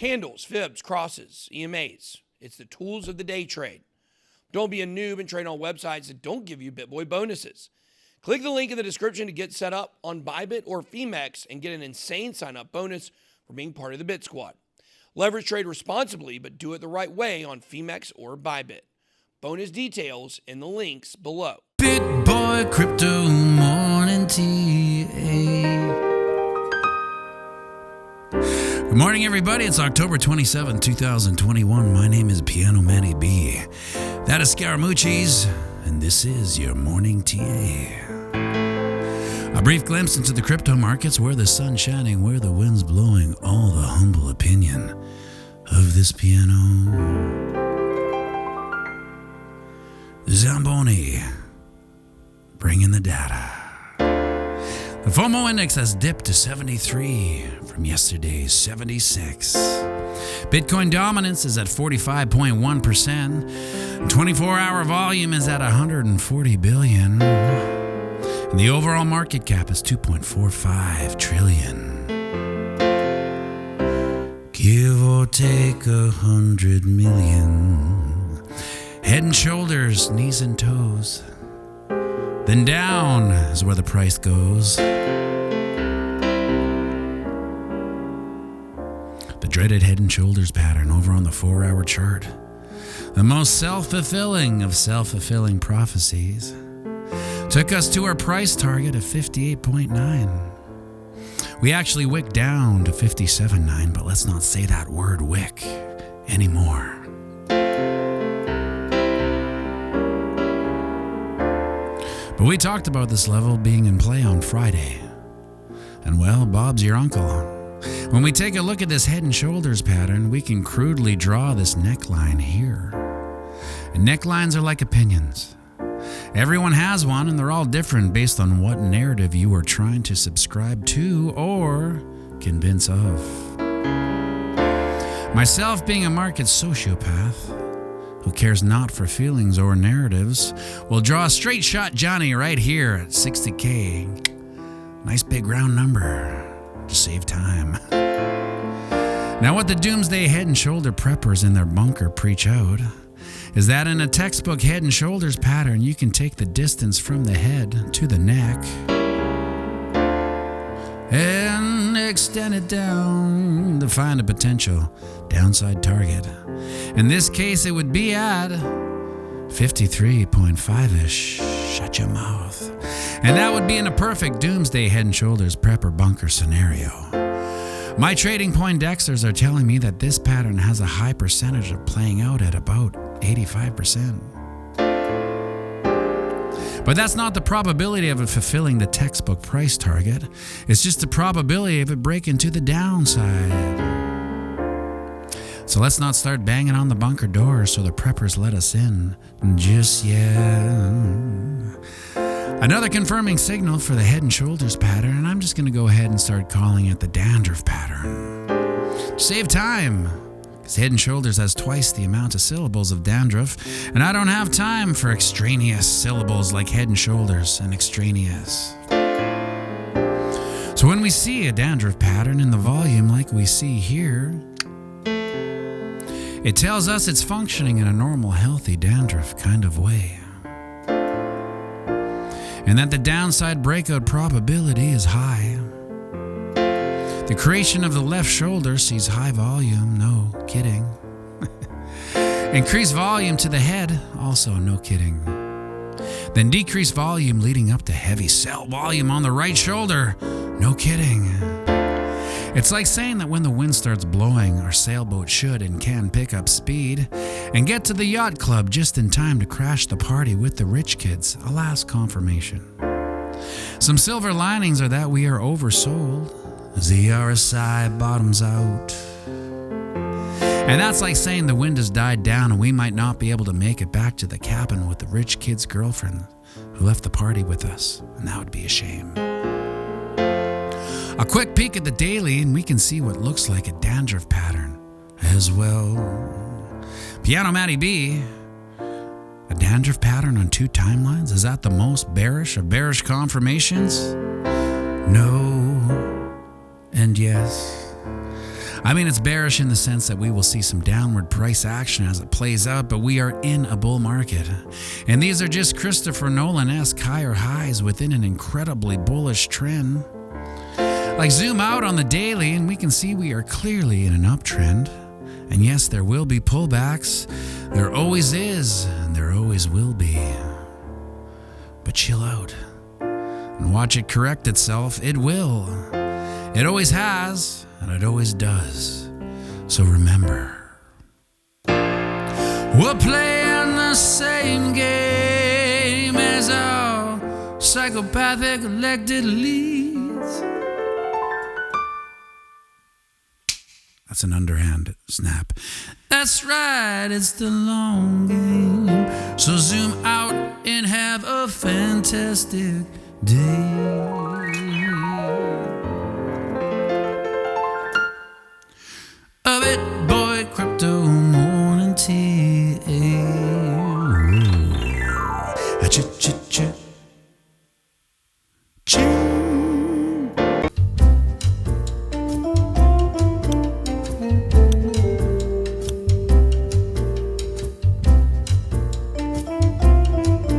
Candles, fibs, crosses, EMAs. It's the tools of the day trade. Don't be a noob and trade on websites that don't give you BitBoy bonuses. Click the link in the description to get set up on Bybit or Femex and get an insane sign-up bonus for being part of the Bit Squad. Leverage trade responsibly, but do it the right way on Femex or Bybit. Bonus details in the links below. BitBoy Crypto Morning TA. Good morning, everybody. It's October 27, 2021. My name is Piano Matty B. That is Scaramucci's, and this is your Morning TA. A brief glimpse into the crypto markets, where the sun's shining, where the wind's blowing, all the humble opinion of this piano. Zamboni, bringing the data. The FOMO index has dipped to 73 from yesterday's 76. Bitcoin dominance is at 45.1%. 24-hour volume is at 140 billion. And the overall market cap is 2.45 trillion. Give or take 100 million. Head and shoulders, knees and toes. Then down is where the price goes. The dreaded head and shoulders pattern over on the 4-hour chart. The most self-fulfilling of self-fulfilling prophecies. Took us to our price target of 58.9. We actually wicked down to 57.9, but let's not say that word wick anymore. But we talked about this level being in play on Friday. And well, Bob's your uncle. When we take a look at this head and shoulders pattern, we can crudely draw this neckline here. And necklines are like opinions. Everyone has one, and they're all different based on what narrative you are trying to subscribe to or convince of. Myself, being a market sociopath who cares not for feelings or narratives, will draw a straight shot Johnny right here at 60K. Nice big round number to save time. Now, what the doomsday head and shoulder preppers in their bunker preach out is that in a textbook head and shoulders pattern, you can take the distance from the head to the neck and extend it down to find a potential downside target. In this case, it would be at 53.5-ish. Shut your mouth. And that would be in a perfect doomsday head and shoulders prepper bunker scenario. My trading Poindexters are telling me that this pattern has a high percentage of playing out at about 85%. But that's not the probability of it fulfilling the textbook price target. It's just the probability of it breaking to the downside. So let's not start banging on the bunker door so the preppers let us in just yet. Another confirming signal for the head and shoulders pattern, and I'm just going to go ahead and start calling it the dandruff pattern. Save time, because head and shoulders has twice the amount of syllables of dandruff, and I don't have time for extraneous syllables like head and shoulders and extraneous. So when we see a dandruff pattern in the volume like we see here, it tells us it's functioning in a normal, healthy dandruff kind of way. And that the downside breakout probability is high. The creation of the left shoulder sees high volume, no kidding. Increased volume to the head, also no kidding. Then decreased volume leading up to heavy sell volume on the right shoulder, no kidding. It's like saying that when the wind starts blowing, our sailboat should and can pick up speed and get to the yacht club just in time to crash the party with the rich kids. Alas, confirmation. Some silver linings are that we are oversold as the RSI bottoms out. And that's like saying the wind has died down and we might not be able to make it back to the cabin with the rich kid's girlfriend who left the party with us, and that would be a shame. A quick peek at the daily and we can see what looks like a dandruff pattern as well. Piano Matty B, a dandruff pattern on 2 timelines? Is that the most bearish of bearish confirmations? No and yes. I mean, it's bearish in the sense that we will see some downward price action as it plays out, but we are in a bull market. And these are just Christopher Nolan-esque higher highs within an incredibly bullish trend. Like, zoom out on the daily and we can see we are clearly in an uptrend. And yes, there will be pullbacks. There always is, and there always will be. But chill out and watch it correct itself. It will. It always has, and it always does. So remember, we're playing the same game as our psychopathic elected leads. That's an underhand snap. That's right, it's the long game. So zoom out and have a fantastic day. A bit